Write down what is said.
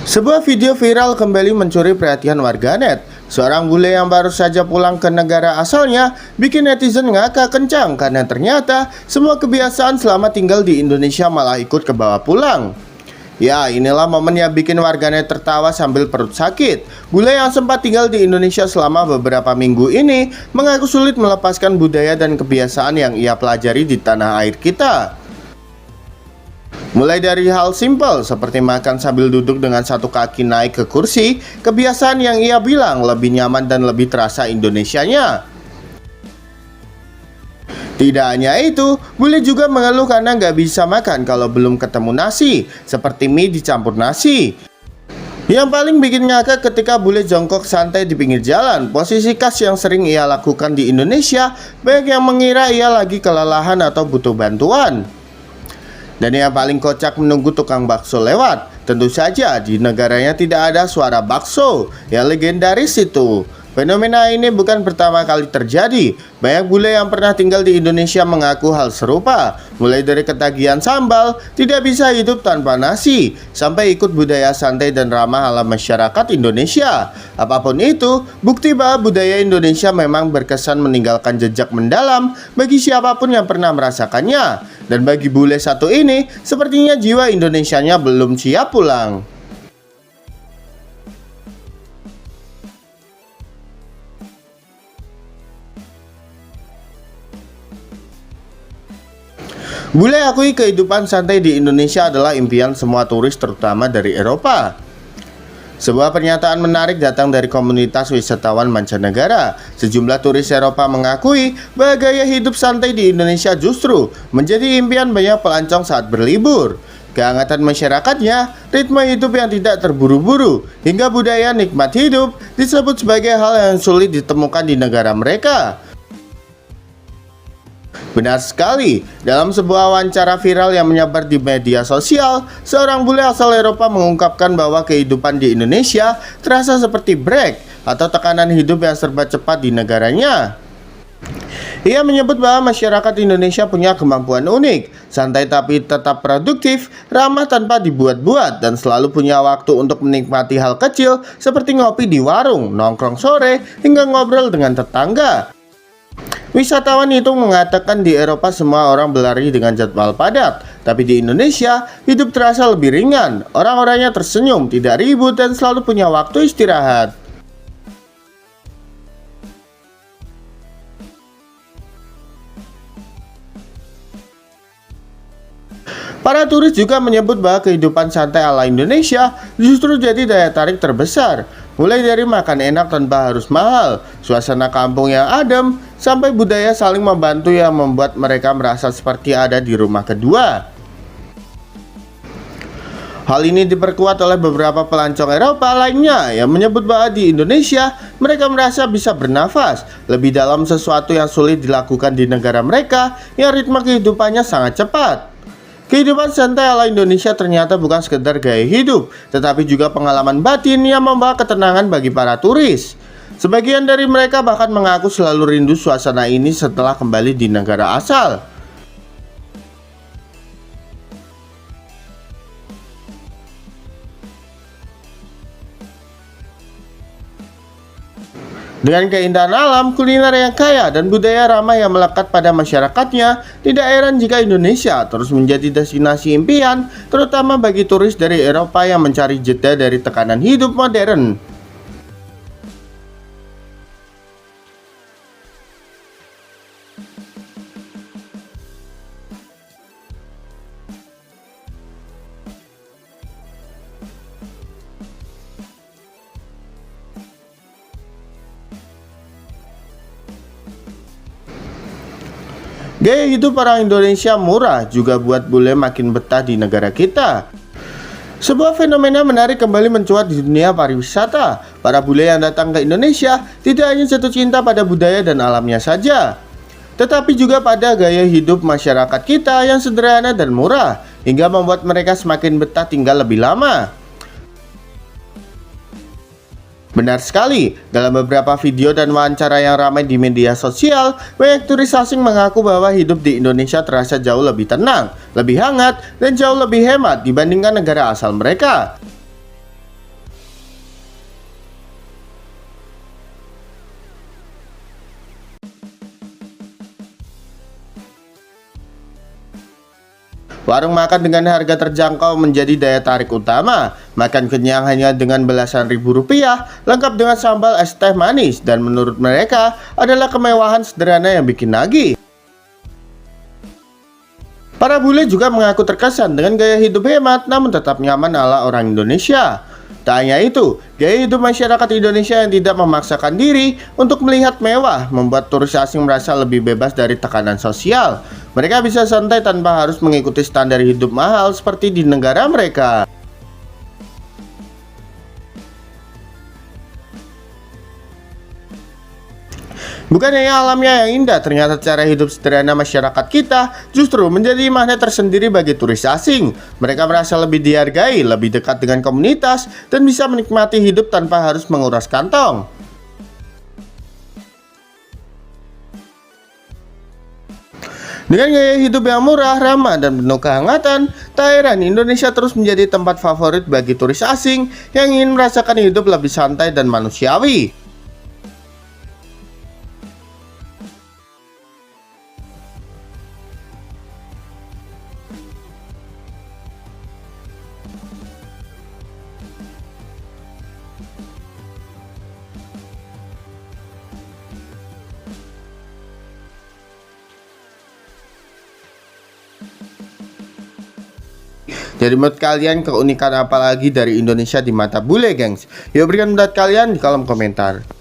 Sebuah video viral kembali mencuri perhatian warganet. Seorang bule yang baru saja pulang ke negara asalnya bikin netizen ngakak kencang karena ternyata semua kebiasaan selama tinggal di Indonesia malah ikut ke bawah pulang. Ya, inilah momen yang bikin warganet tertawa sambil perut sakit. Bule yang sempat tinggal di Indonesia selama beberapa minggu ini mengaku sulit melepaskan budaya dan kebiasaan yang ia pelajari di tanah air kita. Mulai dari hal simpel seperti makan sambil duduk dengan satu kaki naik ke kursi, kebiasaan yang ia bilang lebih nyaman dan lebih terasa Indonesianya. Tidak hanya itu, bule juga mengeluh karena nggak bisa makan kalau belum ketemu nasi, seperti mie dicampur nasi. Yang paling bikin ngakak ketika bule jongkok santai di pinggir jalan, posisi khas yang sering ia lakukan di Indonesia, banyak yang mengira ia lagi kelelahan atau butuh bantuan. Dan yang paling kocak menunggu tukang bakso lewat. Tentu saja di negaranya tidak ada suara bakso yang legendaris itu. Fenomena ini bukan pertama kali terjadi. Banyak bule yang pernah tinggal di Indonesia mengaku hal serupa. Mulai dari ketagihan sambal, tidak bisa hidup tanpa nasi, sampai ikut budaya santai dan ramah ala masyarakat Indonesia. Apapun itu, bukti bahwa budaya Indonesia memang berkesan meninggalkan jejak mendalam bagi siapapun yang pernah merasakannya. Dan bagi bule satu ini, sepertinya jiwa Indonesianya belum siap pulang. Bule akui kehidupan santai di Indonesia adalah impian semua turis terutama dari Eropa. Sebuah pernyataan menarik datang dari komunitas wisatawan mancanegara. Sejumlah turis Eropa mengakui bahwa gaya hidup santai di Indonesia justru menjadi impian banyak pelancong saat berlibur. Kehangatan masyarakatnya, ritme hidup yang tidak terburu-buru, hingga budaya nikmat hidup disebut sebagai hal yang sulit ditemukan di negara mereka. Benar sekali, dalam sebuah wawancara viral yang menyebar di media sosial, seorang bule asal Eropa mengungkapkan bahwa kehidupan di Indonesia terasa seperti break atau tekanan hidup yang serba cepat di negaranya. Ia menyebut bahwa masyarakat Indonesia punya kemampuan unik, santai tapi tetap produktif, ramah tanpa dibuat-buat, dan selalu punya waktu untuk menikmati hal kecil seperti ngopi di warung, nongkrong sore, hingga ngobrol dengan tetangga. Wisatawan itu mengatakan di Eropa semua orang berlari dengan jadwal padat, tapi di Indonesia hidup terasa lebih ringan, orang-orangnya tersenyum, tidak ribut, dan selalu punya waktu istirahat. Para turis juga menyebut bahwa kehidupan santai ala Indonesia justru jadi daya tarik terbesar. Mulai dari makan enak tanpa harus mahal, suasana kampung yang adem, sampai budaya saling membantu yang membuat mereka merasa seperti ada di rumah kedua. Hal ini diperkuat oleh beberapa pelancong Eropa lainnya yang menyebut bahwa di Indonesia mereka merasa bisa bernafas lebih dalam sesuatu yang sulit dilakukan di negara mereka yang ritme kehidupannya sangat cepat. Kehidupan santai ala Indonesia ternyata bukan sekedar gaya hidup, tetapi juga pengalaman batin yang membawa ketenangan bagi para turis. Sebagian dari mereka bahkan mengaku selalu rindu suasana ini setelah kembali di negara asal. Dengan keindahan alam, kuliner yang kaya, dan budaya ramah yang melekat pada masyarakatnya, tidak heran jika Indonesia terus menjadi destinasi impian, terutama bagi turis dari Eropa yang mencari jeda dari tekanan hidup modern. Gaya hidup orang Indonesia murah juga buat bule makin betah di negara kita. Sebuah fenomena menarik kembali mencuat di dunia pariwisata. Para bule yang datang ke Indonesia tidak hanya jatuh cinta pada budaya dan alamnya saja, tetapi juga pada gaya hidup masyarakat kita yang sederhana dan murah, hingga membuat mereka semakin betah tinggal lebih lama. Benar sekali, dalam beberapa video dan wawancara yang ramai di media sosial, banyak turis asing mengaku bahwa hidup di Indonesia terasa jauh lebih tenang, lebih hangat, dan jauh lebih hemat dibandingkan negara asal mereka. Warung makan dengan harga terjangkau menjadi daya tarik utama. Makan kenyang hanya dengan belasan ribu rupiah, lengkap dengan sambal es teh manis, dan menurut mereka adalah kemewahan sederhana yang bikin nagih. Para bule juga mengaku terkesan dengan gaya hidup hemat namun tetap nyaman ala orang Indonesia. Tak hanya itu, gaya hidup masyarakat Indonesia yang tidak memaksakan diri untuk melihat mewah membuat turis asing merasa lebih bebas dari tekanan sosial. Mereka bisa santai tanpa harus mengikuti standar hidup mahal seperti di negara mereka. Bukan hanya alamnya yang indah, ternyata cara hidup sederhana masyarakat kita justru menjadi magnet tersendiri bagi turis asing. Mereka merasa lebih dihargai, lebih dekat dengan komunitas, dan bisa menikmati hidup tanpa harus menguras kantong. Dengan gaya hidup yang murah, ramah, dan penuh kehangatan, tak heran Indonesia terus menjadi tempat favorit bagi turis asing yang ingin merasakan hidup lebih santai dan manusiawi. Jadi menurut kalian keunikan apa lagi dari Indonesia di mata bule, gengs? Yuk berikan pendapat kalian di kolom komentar.